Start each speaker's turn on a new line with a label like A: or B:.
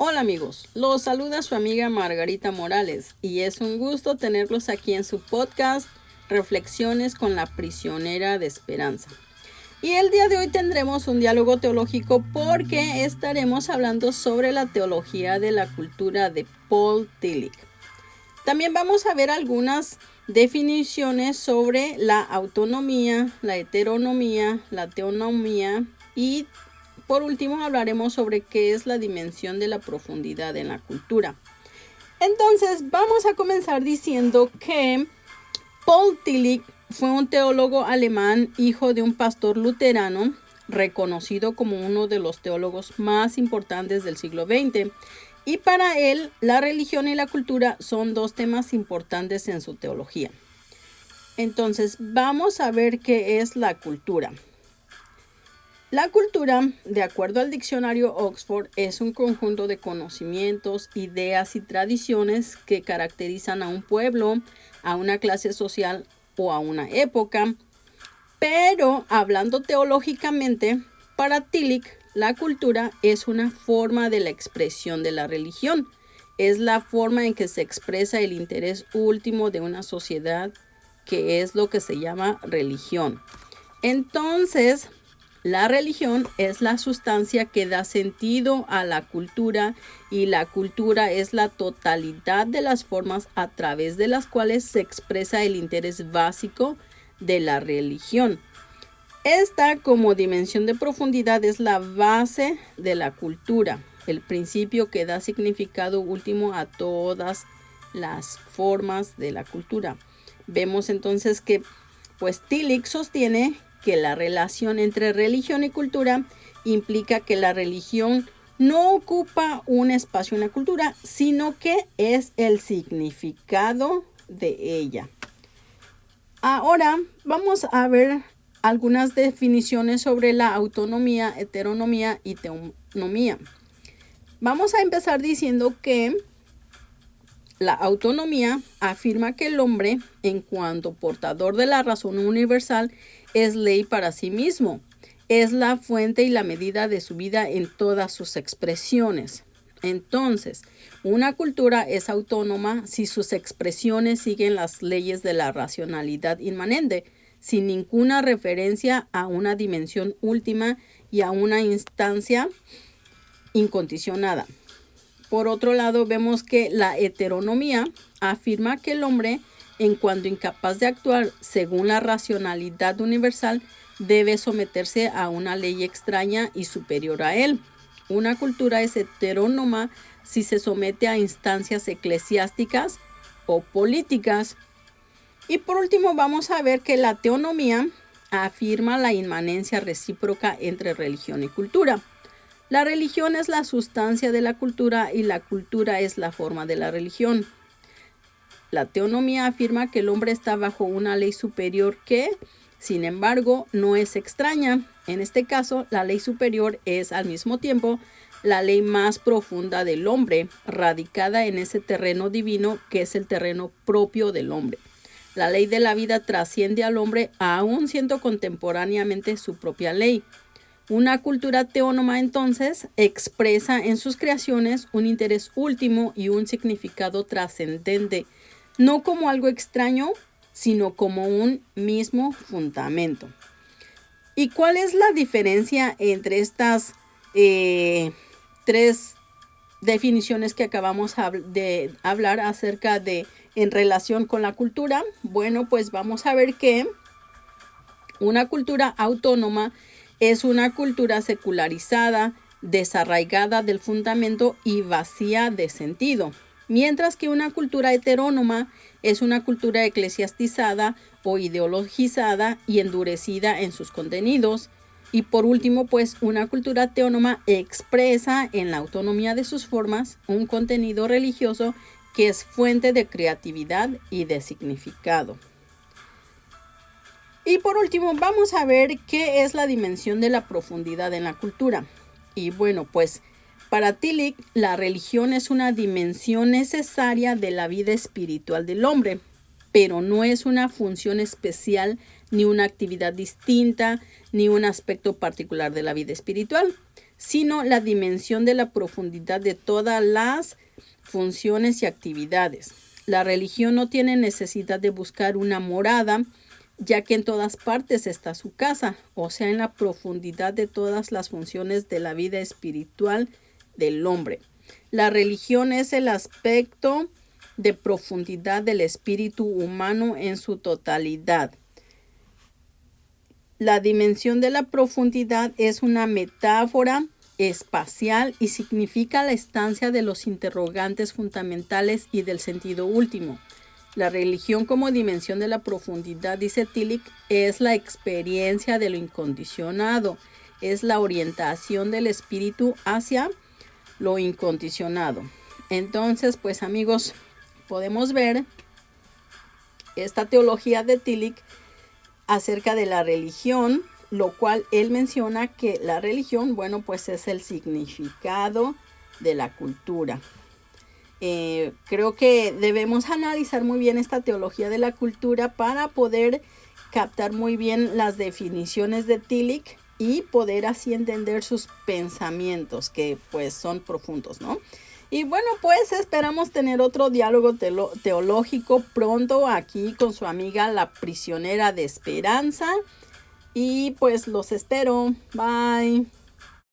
A: Hola amigos, los saluda su amiga Margarita Morales y es un gusto tenerlos aquí en su podcast Reflexiones con la prisionera de esperanza. Y el día de hoy tendremos un diálogo teológico porque estaremos hablando sobre la teología de la cultura de Paul Tillich. También vamos a ver algunas definiciones sobre la autonomía, la heteronomía, la teonomía y por último hablaremos sobre qué es la dimensión de la profundidad en la cultura. Entonces vamos a comenzar diciendo que Paul Tillich fue un teólogo alemán, hijo de un pastor luterano, reconocido como uno de los teólogos más importantes del siglo XX. Y para él, la religión y la cultura son dos temas importantes en su teología. Entonces, vamos a ver qué es la cultura. La cultura, de acuerdo al diccionario Oxford, es un conjunto de conocimientos, ideas y tradiciones que caracterizan a un pueblo, a una clase social o a una época. Pero, hablando teológicamente, para Tillich, la cultura es una forma de la expresión de la religión. Es la forma en que se expresa el interés último de una sociedad, que es lo que se llama religión. Entonces, la religión es la sustancia que da sentido a la cultura y la cultura es la totalidad de las formas a través de las cuales se expresa el interés básico de la religión. Esta, como dimensión de profundidad, es la base de la cultura, el principio que da significado último a todas las formas de la cultura. Vemos entonces que Tillich sostiene que la relación entre religión y cultura implica que la religión no ocupa un espacio en la cultura, sino que es el significado de ella. Ahora vamos a ver algunas definiciones sobre la autonomía, heteronomía y teonomía. Vamos a empezar diciendo que la autonomía afirma que el hombre, en cuanto portador de la razón universal, es ley para sí mismo. Es la fuente y la medida de su vida en todas sus expresiones. Entonces, una cultura es autónoma si sus expresiones siguen las leyes de la racionalidad inmanente, sin ninguna referencia a una dimensión última y a una instancia incondicionada. Por otro lado, vemos que la heteronomía afirma que el hombre, en cuanto incapaz de actuar según la racionalidad universal, debe someterse a una ley extraña y superior a él. Una cultura es heterónoma si se somete a instancias eclesiásticas o políticas. Y por último vamos a ver que la teonomía afirma la inmanencia recíproca entre religión y cultura. La religión es la sustancia de la cultura y la cultura es la forma de la religión. La teonomía afirma que el hombre está bajo una ley superior que, sin embargo, no es extraña. En este caso, la ley superior es al mismo tiempo la ley más profunda del hombre, radicada en ese terreno divino que es el terreno propio del hombre. La ley de la vida trasciende al hombre aún siendo contemporáneamente su propia ley. Una cultura teónoma entonces expresa en sus creaciones un interés último y un significado trascendente, no como algo extraño, sino como un mismo fundamento. ¿Y cuál es la diferencia entre estas tres definiciones que acabamos de hablar acerca de en relación con la cultura? Bueno, pues vamos a ver que una cultura autónoma es una cultura secularizada, desarraigada del fundamento y vacía de sentido, mientras que una cultura heterónoma es una cultura eclesiastizada o ideologizada y endurecida en sus contenidos. Y por último, pues una cultura teónoma expresa en la autonomía de sus formas un contenido religioso que es fuente de creatividad y de significado. Y por último, vamos a ver qué es la dimensión de la profundidad en la cultura. Y bueno, pues para Tillich, la religión es una dimensión necesaria de la vida espiritual del hombre, pero no es una función especial, ni una actividad distinta, ni un aspecto particular de la vida espiritual, sino la dimensión de la profundidad de todas las funciones y actividades. La religión no tiene necesidad de buscar una morada, ya que en todas partes está su casa, o sea, en la profundidad de todas las funciones de la vida espiritual del hombre. La religión es el aspecto de profundidad del espíritu humano en su totalidad. La dimensión de la profundidad es una metáfora espacial y significa la estancia de los interrogantes fundamentales y del sentido último. La religión como dimensión de la profundidad, dice Tillich, es la experiencia de lo incondicionado, es la orientación del espíritu hacia lo incondicionado. Entonces, pues amigos, podemos ver esta teología de Tillich acerca de la religión, lo cual él menciona que la religión, bueno, pues es el significado de la cultura. Creo que debemos analizar muy bien esta teología de la cultura para poder captar muy bien las definiciones de Tillich y poder así entender sus pensamientos, que pues son profundos, ¿no? Y bueno, pues esperamos tener otro diálogo teológico pronto aquí con su amiga la prisionera de esperanza. Y pues los espero. Bye.